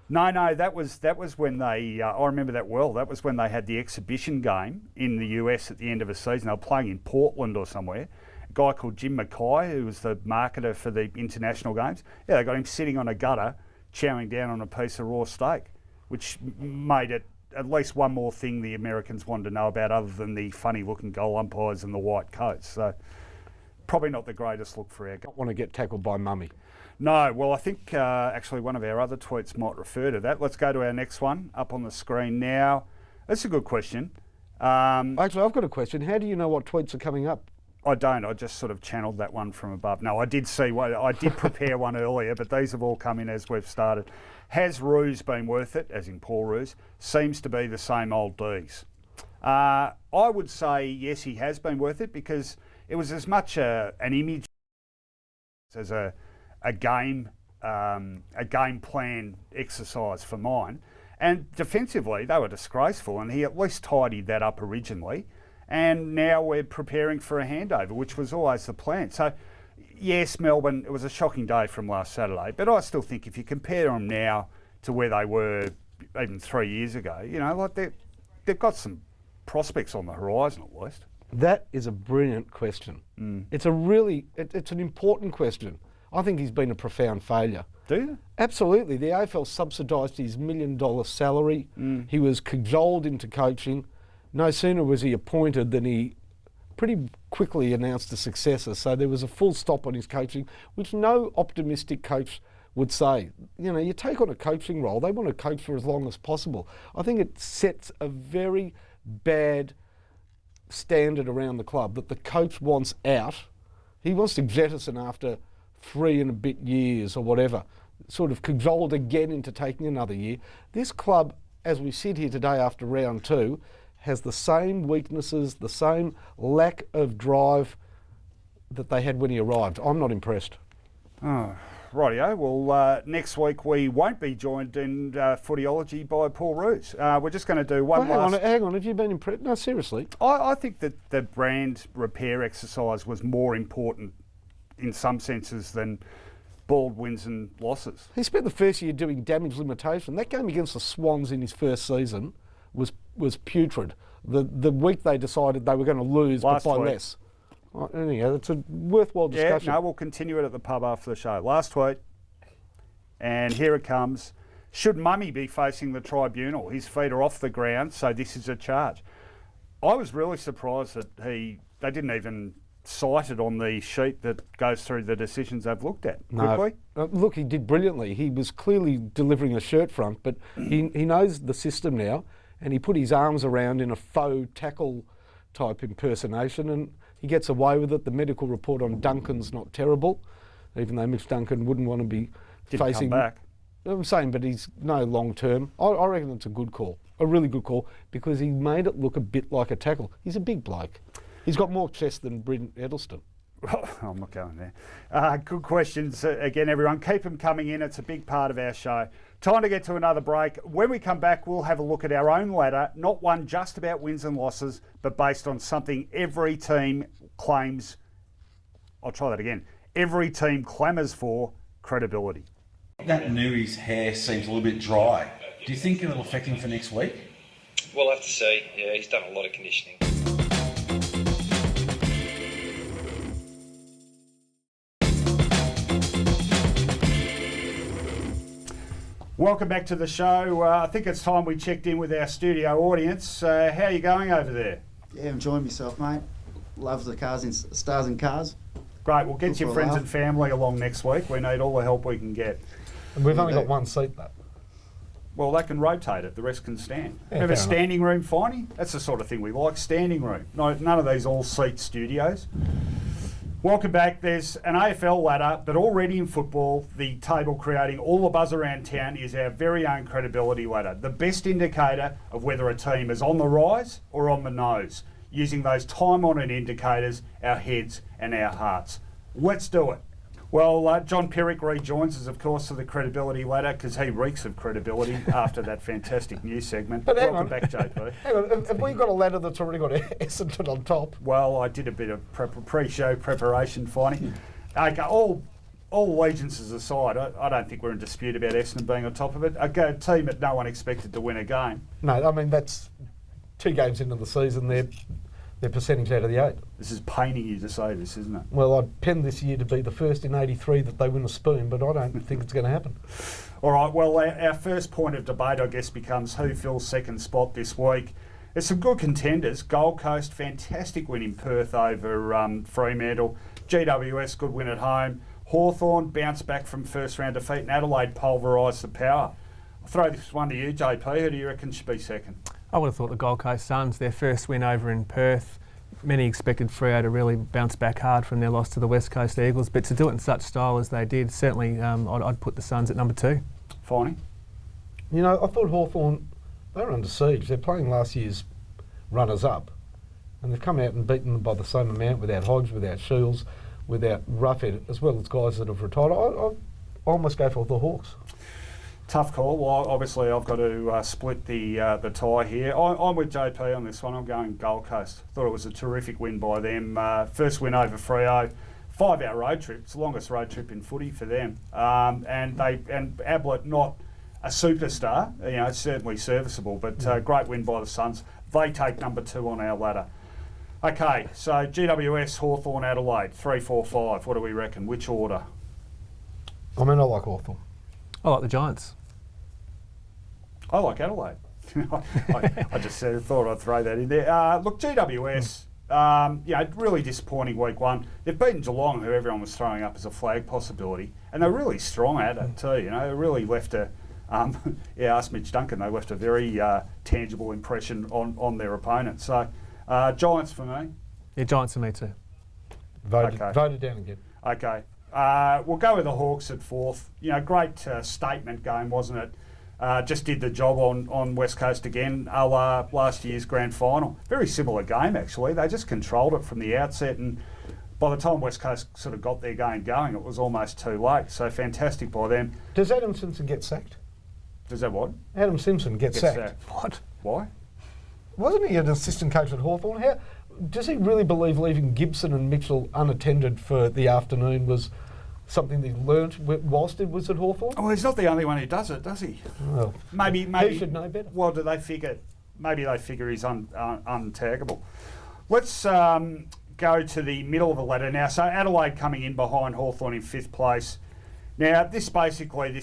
A: No, that was when they. I remember that well. That was when they had the exhibition game in the US at the end of a season. They were playing in Portland or somewhere. A guy called Jim Mackay, who was the marketer for the international games. Yeah, they got him sitting on a gutter, chowing down on a piece of raw steak, which made it at least one more thing the Americans wanted to know about, other than the funny-looking goal umpires and the white coats. So probably not the greatest look for our.
B: Don't want to get tackled by Mummy.
A: No, well, I think actually one of our other tweets might refer to that. Let's go to our next one up on the screen now. That's a good question.
B: Actually, I've got a question. How do you know what tweets are coming up?
A: I don't. I just sort of channeled that one from above. No, I did see one. I did prepare one earlier, but these have all come in as we've started. Has Ruse been worth it, as in Paul Ruse? Seems to be the same old D's. I would say yes, he has been worth it, because it was as much an image as a game a game plan exercise for mine. And defensively, they were disgraceful, and he at least tidied that up originally. And now we're preparing for a handover, which was always the plan. So, yes, Melbourne, it was a shocking day from last Saturday, but I still think if you compare them now to where they were even 3 years ago, you know, like they've got some prospects on the horizon at least.
B: That is a brilliant question. It's it's an important question. I think he's been a profound failure.
A: Do you?
B: Absolutely. The AFL subsidised his $1 million salary. He was cajoled into coaching. No sooner was he appointed than he pretty quickly announced a successor. So there was a full stop on his coaching, which no optimistic coach would say. You know, you take on a coaching role, they want to coach for as long as possible. I think it sets a very bad standard around the club that the coach wants out. He wants to jettison after 3 and a bit years or whatever, sort of cajoled again into taking another year. This club, as we sit here today after round 2, has the same weaknesses, the same lack of drive that they had when he arrived. I'm not impressed.
A: Oh, rightio. Well, next week we won't be joined in Footyology by Paul Roos. We're just going to do one last...
B: Hang on, have you been impressed? No, seriously.
A: I think that the brand repair exercise was more important in some senses than bald wins and losses.
B: He spent the first year doing damage limitation. That game against the Swans in his first season was putrid. The week they decided they were going to lose, but by less. Anyhow, it's a worthwhile discussion.
A: Yeah, no, we'll continue it at the pub after the show. Last tweet, and here it comes. Should Mummy be facing the tribunal? His feet are off the ground, so this is a charge. I was really surprised that they didn't even cite it on the sheet that goes through the decisions they've looked at. Quickly?
B: Look, he did brilliantly. He was clearly delivering a shirt front, but he knows the system now, and he put his arms around in a faux tackle type impersonation, and he gets away with it. The medical report on Duncan's not terrible, even though Mitch Duncan wouldn't want to be facing...
A: come back.
B: I'm saying, but he's no long term. I reckon it's a good call, a really good call, because he made it look a bit like a tackle. He's a big bloke. He's got more chest than Bryn Edelston.
A: I'm not going there. Good questions again, everyone. Keep them coming in. It's a big part of our show. Time to get to another break. When we come back, we'll have a look at our own ladder, not one just about wins and losses, but based on something every team claims. I'll try that again. Every team clamours for: credibility.
H: That Nui's hair seems a little bit dry. Do you think it'll affect him for next week?
I: We'll have to see. Yeah, he's done a lot of conditioning.
A: Welcome back to the show. I think it's time we checked in with our studio audience. How are you going over there?
C: Yeah, enjoying myself, mate. Love the cars in Stars and Cars.
A: Great. We'll get your friends and family along next week. We need all the help we can get.
B: And we've only got one seat, though.
A: Well, they can rotate it. The rest can stand. Yeah, have a standing room, Finey? That's the sort of thing we like, standing room. No, none of these all-seat studios. Welcome back. There's an AFL ladder, but already in football, the table creating all the buzz around town is our very own credibility ladder, the best indicator of whether a team is on the rise or on the nose, using those time-honoured indicators, our heads and our hearts. Let's do it. Well, John Perck rejoins us, of course, to the credibility ladder, because he reeks of credibility after that fantastic news segment.
B: But
A: welcome back, JP.
B: Hang on, have we got a ladder that's already got Essendon on top?
A: Well, I did a bit of pre-show preparation, Finey. Okay, all allegiances aside, I don't think we're in dispute about Essendon being on top of it. A team that no one expected to win a game.
B: No, I mean, that's 2 games into the season, their percentage out of the 8.
A: This is paining you to say this, isn't it?
B: Well, I'd pen this year to be the first in 83 that they win a spoon, but I don't think it's going to happen.
A: All right, well, our first point of debate, I guess, becomes who fills second spot this week. There's some good contenders. Gold Coast, fantastic win in Perth over Fremantle. GWS, good win at home. Hawthorn bounced back from first round defeat, and Adelaide pulverised the power. I'll throw this one to you, JP. Who do you reckon should be second?
J: I would have thought the Gold Coast Suns, their first win over in Perth. Many expected Freo to really bounce back hard from their loss to the West Coast Eagles, but to do it in such style as they did, certainly I'd put the Suns at number 2.
A: Finey?
B: You know, I thought Hawthorn, they were under siege. They're playing last year's runners-up, and they've come out and beaten them by the same amount without Hodge, without Shields, without Roughhead, as well as guys that have retired.
K: almost go for the Hawks.
A: Tough call. Well, obviously I've got to split the tie here. I'm with JP on this one. I'm going Gold Coast. Thought it was a terrific win by them. First win over Freo. 5-hour road trip. It's the longest road trip in footy for them. And Ablett, not a superstar. It's certainly serviceable, but great win by the Suns. They take number 2 on our ladder. Okay, so GWS, Hawthorn, Adelaide, 3, 4, 5. What do we reckon? Which order?
K: I like Hawthorn.
J: I like the Giants.
A: I like Adelaide. I just thought I'd throw that in there. Look, GWS, really disappointing week one. They've beaten Geelong, who everyone was throwing up as a flag possibility, and they're really strong at it too. They really left a, ask Mitch Duncan, they left a very tangible impression on their opponent. So, Giants for me.
J: Yeah, Giants for me too.
K: Voted down again.
A: Okay. We'll go with the Hawks at 4th. Great statement game, wasn't it? Just did the job on West Coast again, a la last year's grand final. Very similar game, actually. They just controlled it from the outset, and by the time West Coast sort of got their game going, it was almost too late. So fantastic by them.
K: Does Adam Simpson get sacked?
A: Does that what?
K: Adam Simpson gets sacked.
A: What? Why?
K: Wasn't he an assistant coach at Hawthorn? How does he really believe leaving Gibson and Mitchell unattended for the afternoon was something that he learnt whilst he was at Hawthorn?
A: Oh, he's not the only one who does it, does he?
K: Well,
A: maybe
K: he should know better.
A: Well, do they figure? Maybe they figure he's untaggable. Let's go to the middle of the ladder now. So Adelaide coming in behind Hawthorn in 5th place. Now, this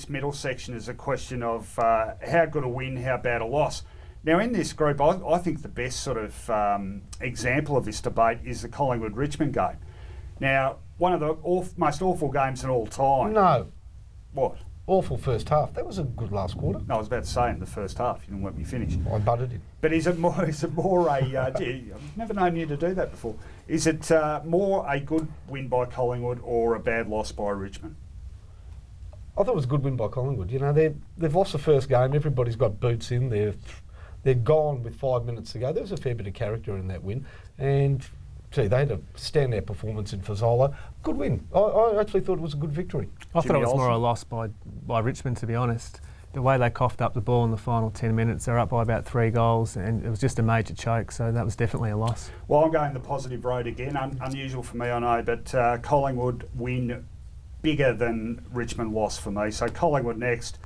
A: middle section is a question of how good a win, how bad a loss. Now, in this group, I think the best sort of example of this debate is the Collingwood-Richmond game. Now, one of the most awful games in all time.
K: No.
A: What?
K: Awful first half. That was a good last quarter.
A: No, I was about to say in the first half. You didn't let me finish.
K: I butted in.
A: But is it more I've never known you to do that before. Is it more a good win by Collingwood or a bad loss by Richmond?
K: I thought it was a good win by Collingwood. They've lost the first game. Everybody's got boots in. They're gone with 5 minutes to go. There was a fair bit of character in that win. And, they had a standout performance in Fazzola. Good win. I actually thought it was a good victory.
J: I thought it was more a loss by Richmond, to be honest. The way they coughed up the ball in the final 10 minutes, they're up by about 3 goals, and it was just a major choke, so that was definitely a loss.
A: Well, I'm going the positive road again. Unusual for me, I know, but Collingwood win bigger than Richmond loss for me. So Collingwood next.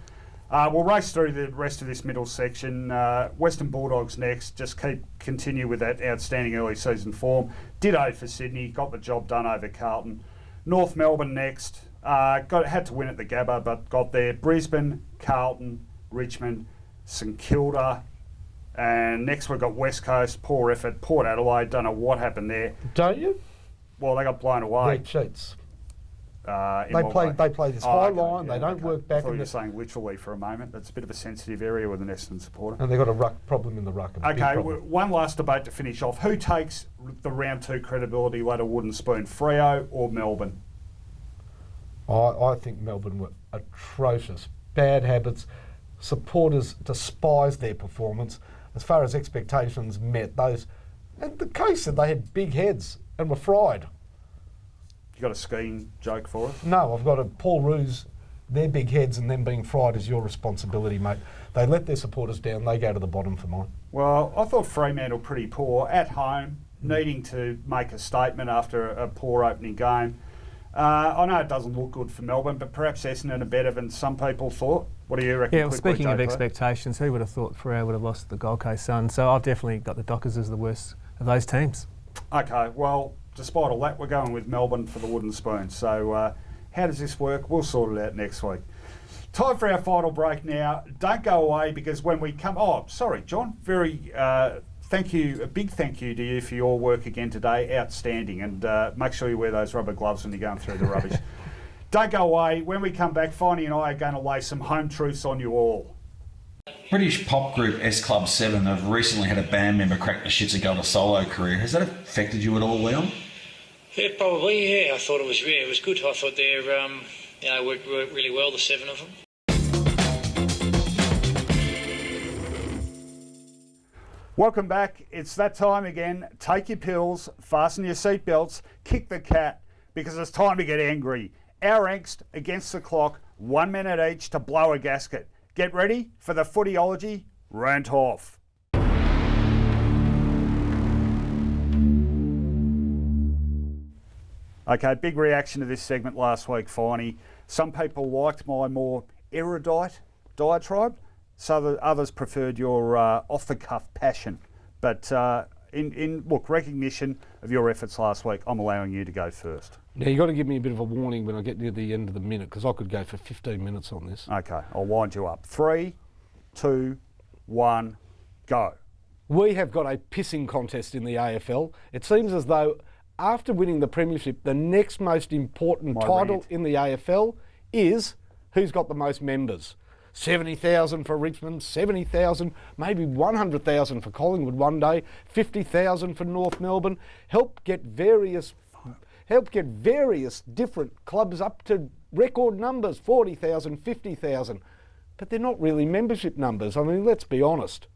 A: We'll race through the rest of this middle section. Western Bulldogs next. Just continue with that outstanding early season form. Ditto for Sydney. Got the job done over Carlton. North Melbourne next. Had to win at the Gabba, but got there. Brisbane, Carlton, Richmond, St Kilda, and next we've got West Coast. Poor effort. Port Adelaide. Don't know what happened there.
K: Don't you?
A: Well, they got blown away.
K: They're cheats.
A: They
K: play this high line. They don't work back.
A: I thought you were saying literally for a moment. That's a bit of a sensitive area with an Essendon supporter.
K: And they've got a ruck problem in the ruck.
A: Okay, one last debate to finish off. Who takes the round 2 credibility ladder wooden spoon, Freo or Melbourne?
K: I think Melbourne were atrocious. Bad habits. Supporters despised their performance. As far as expectations met, and the case that they had big heads and were fried.
A: You got a skiing joke for us?
K: No, I've got a Paul Roos. Their big heads and them being fried is your responsibility, mate. They let their supporters down. They go to the bottom for mine.
A: Well, I thought Fremantle pretty poor at home, needing to make a statement after a poor opening game. I know it doesn't look good for Melbourne, but perhaps Essendon are better than some people thought. What do you reckon?
J: Yeah, well, speaking of expectations, who would have thought Freo would have lost to the Gold Coast Suns? So I've definitely got the Dockers as the worst of those teams.
A: Okay, well, despite all that, we're going with Melbourne for the wooden spoon. So how does this work? We'll sort it out next week. Time for our final break now. Don't go away, because when we come... Oh, sorry, John. Thank you. A big thank you to you for your work again today. Outstanding. And make sure you wear those rubber gloves when you're going through the rubbish. Don't go away. When we come back, Finey and I are going to lay some home truths on you all.
H: British pop group S Club 7 have recently had a band member crack the shits and go on a solo career. Has that affected you at all, Leon?
N: Yeah, probably. Yeah, I thought it was good. I thought they worked really well, the 7 of them.
A: Welcome back. It's that time again. Take your pills, fasten your seatbelts, kick the cat, because it's time to get angry. Our angst against the clock 1 minute each to blow a gasket. Get ready for the Footyology rant off. Okay, big reaction to this segment last week, Finey. Some people liked my more erudite diatribe, so that others preferred your off-the-cuff passion. But in recognition of your efforts last week, I'm allowing you to go first.
B: Now, you've got to give me a bit of a warning when I get near the end of the minute, because I could go for 15 minutes on this.
A: Okay, I'll wind you up. 3, 2, 1, go.
B: We have got a pissing contest in the AFL. It seems as though after winning the premiership, the next most important title in the AFL is who's got the most members. 70,000 for Richmond, 70,000, maybe 100,000 for Collingwood one day, 50,000 for North Melbourne. Help get various different clubs up to record numbers, 40,000, 50,000. But they're not really membership numbers. I mean, let's be honest.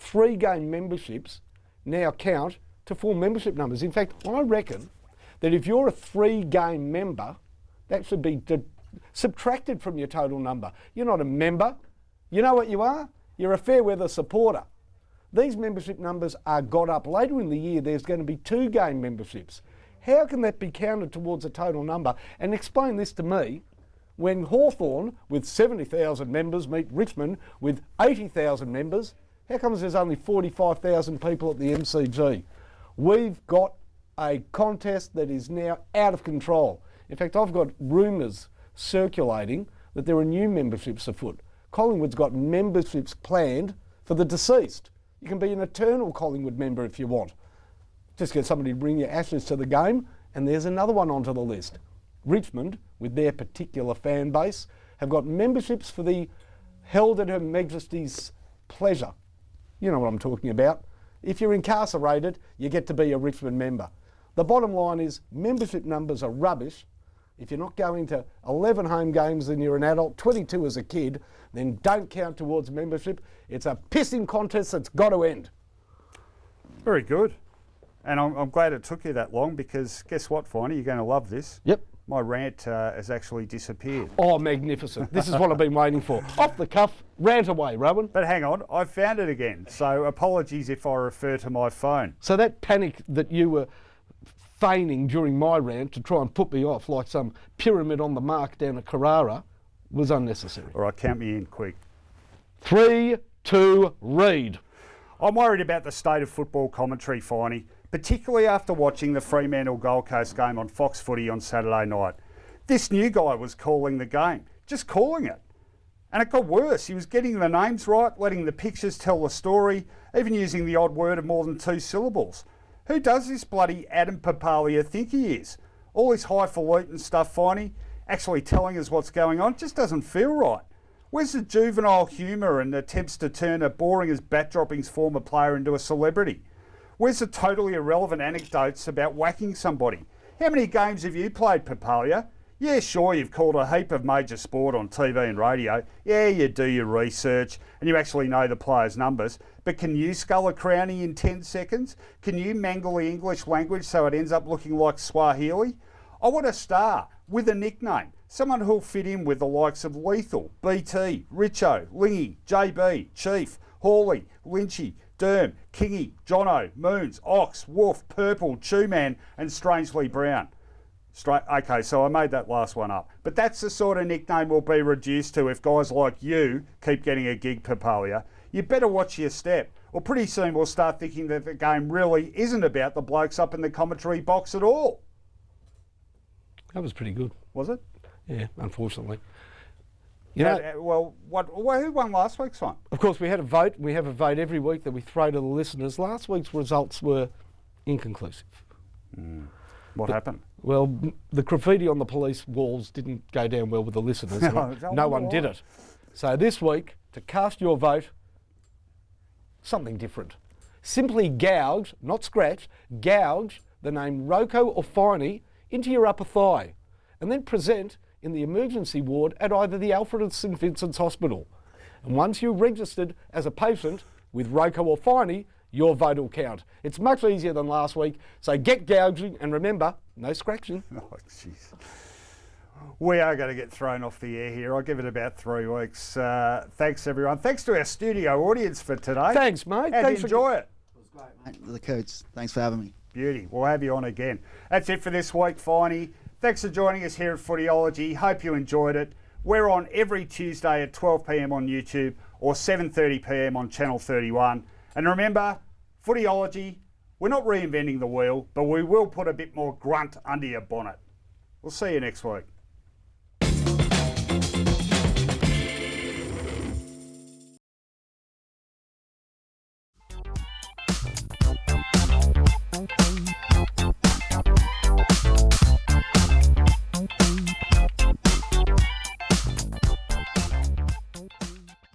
B: 3-game memberships now count to full membership numbers. In fact, I reckon that if you're a 3-game member, that should be subtracted from your total number. You're not a member. You know what you are? You're a fair weather supporter. These membership numbers are got up. Later in the year, there's going to be 2-game memberships. How can that be counted towards a total number? And explain this to me when Hawthorn, with 70,000 members, meet Richmond with 80,000 members. How comes there's only 45,000 people at the MCG? We've got a contest that is now out of control. In fact, I've got rumours circulating that there are new memberships afoot. Collingwood's got memberships planned for the deceased. You can be an eternal Collingwood member if you want. Just get somebody to bring your ashes to the game, and there's another one onto the list. Richmond, with their particular fan base, have got memberships for the held at Her Majesty's pleasure. You know what I'm talking about. If you're incarcerated, you get to be a Richmond member. The bottom line is membership numbers are rubbish. If you're not going to 11 home games and you're an adult, 22 as a kid, then don't count towards membership. It's a pissing contest that's got to end.
A: Very good. And I'm glad it took you that long, because guess what, Finey? You're going to love this.
B: Yep.
A: My rant has actually disappeared.
B: Oh, magnificent. This is what I've been waiting for. Off the cuff, rant away, Rohan.
A: But hang on, I found it again. So apologies if I refer to my phone.
B: So that panic that you were feigning during my rant to try and put me off like some pyramid on the mark down at Carrara was unnecessary.
A: All right, count me in quick.
B: 3, 2, read.
A: I'm worried about the state of football commentary, Finey, particularly after watching the Fremantle-Gold Coast game on Fox Footy on Saturday night. This new guy was calling the game, just calling it. And it got worse. He was getting the names right, letting the pictures tell the story, even using the odd word of more than 2 syllables. Who does this bloody Adam Papalia think he is? All this highfalutin stuff, Finey, actually telling us what's going on, just doesn't feel right. Where's the juvenile humour and attempts to turn a boring as bat-droppings former player into a celebrity? Where's the totally irrelevant anecdotes about whacking somebody? How many games have you played, Papalia? Yeah, sure, you've called a heap of major sport on TV and radio. Yeah, you do your research and you actually know the players' numbers. But can you scull a crownie in 10 seconds? Can you mangle the English language so it ends up looking like Swahili? I want a star with a nickname. Someone who'll fit in with the likes of Lethal, BT, Richo, Lingy, JB, Chief, Hawley, Lynchy, Derm, Kingy, Jono, Moons, Ox, Wolf, Purple, Chew-Man and Strangely Brown. Okay, so I made that last one up. But that's the sort of nickname we'll be reduced to if guys like you keep getting a gig, Papalia. You better watch your step, or pretty soon we'll start thinking that the game really isn't about the blokes up in the commentary box at all.
B: That was pretty good.
A: Was it?
B: Yeah, unfortunately.
A: Who won last week's one?
B: Of course, we had a vote. We have a vote every week that we throw to the listeners. Last week's results were inconclusive.
A: What happened?
B: Well, the graffiti on the police walls didn't go down well with the listeners. No one did it. So this week, to cast your vote, something different. Simply gouge, not scratch, gouge the name Rocco or Finey into your upper thigh and then present in the emergency ward at either the Alfred or St Vincent's Hospital. And once you're registered as a patient with Rocco or Finey, your vote will count. It's much easier than last week, so get gouging and remember, no scratching.
A: Oh, jeez. We are going to get thrown off the air here. I'll give it about 3 weeks. Thanks, everyone. Thanks to our studio audience for today.
B: Thanks, mate.
A: How'd you enjoy it?
C: It was great, mate. The coach. Thanks for having me.
A: Beauty. We'll have you on again. That's it for this week, Finey. Thanks for joining us here at Footyology. Hope you enjoyed it. We're on every Tuesday at 12 p.m. on YouTube or 7:30 p.m. on Channel 31. And remember, Footyology, we're not reinventing the wheel, but we will put a bit more grunt under your bonnet. We'll see you next week.
M: Thank you.